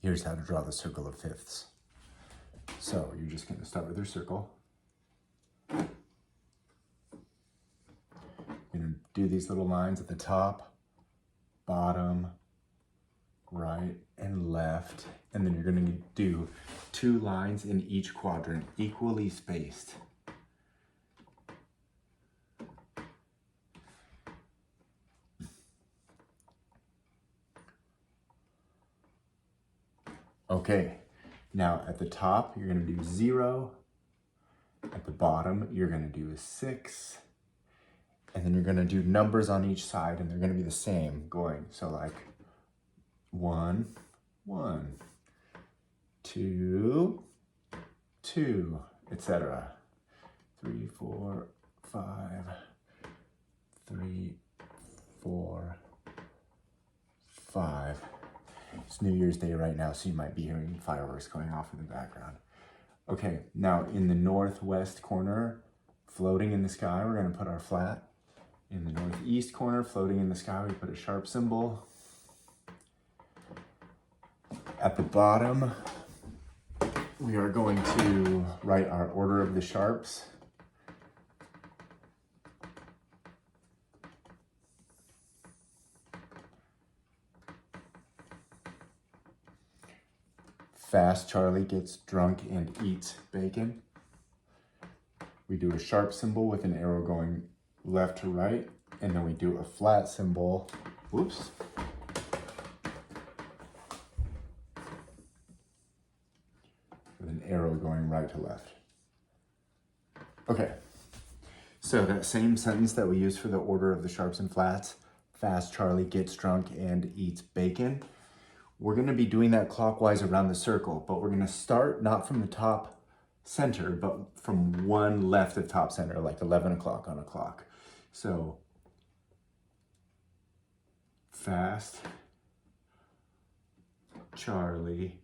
here's how to draw the circle of fifths. So you're just going to start with your circle. You're going to do these little lines at the top, bottom, right, and left. And then you're going to do 2 lines in each quadrant, equally spaced. Okay, now at the top, you're going to do 0. At the bottom, you're going to do a 6. And then you're going to do numbers on each side, and they're going to be the same going. So like 1, 1, 2, 2, etc. 3, 4, 5, 3, 4, 5. It's New Year's Day right now, so you might be hearing fireworks going off in the background. Okay, now in the northwest corner, floating in the sky, we're going to put our flat. In the northeast corner, floating in the sky, we put a sharp symbol. At the bottom, we are going to write our order of the sharps. Fast Charlie gets drunk and eats bacon. We do a sharp symbol with an arrow going left to right, and then we do a flat symbol, whoops, with an arrow going right to left. Okay, so that same sentence that we use for the order of the sharps and flats, Fast Charlie gets drunk and eats bacon, we're going to be doing that clockwise around the circle, but we're going to start not from the top center, but from one left of top center, like 11 o'clock on a clock. So, Fast Charlie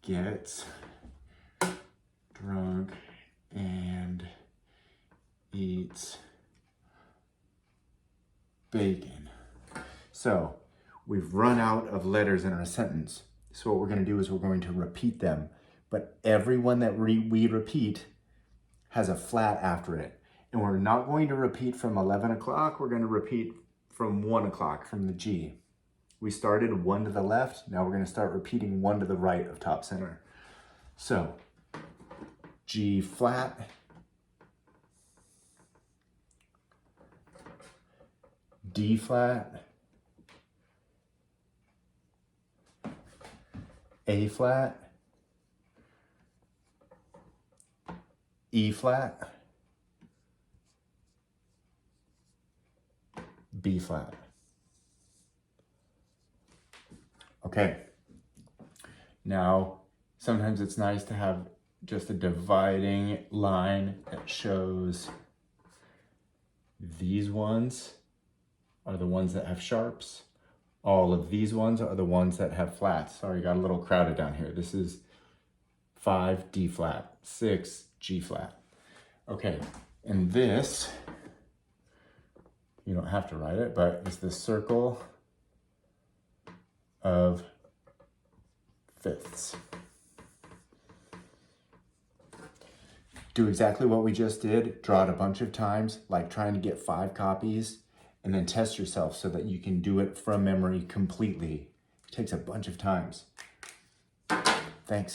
gets drunk and eats bacon. So, we've run out of letters in our sentence. So what we're going to do is we're going to repeat them. But everyone that we repeat has a flat after it. And we're not going to repeat from 11 o'clock. We're going to repeat from 1 o'clock, from the G. We started 1 to the left. Now we're going to start repeating 1 to the right of top center. So G flat, D flat, A flat, E flat, B flat. Okay. Now, sometimes it's nice to have just a dividing line that shows these ones are the ones that have sharps. All of these ones are the ones that have flats. Sorry, got a little crowded down here. This is 5, D flat, 6, G flat. Okay, and this, you don't have to write it, but it's the circle of fifths. Do exactly what we just did. Draw it a bunch of times, like trying to get 5 copies, and then test yourself so that you can do it from memory completely. It takes a bunch of times. Thanks.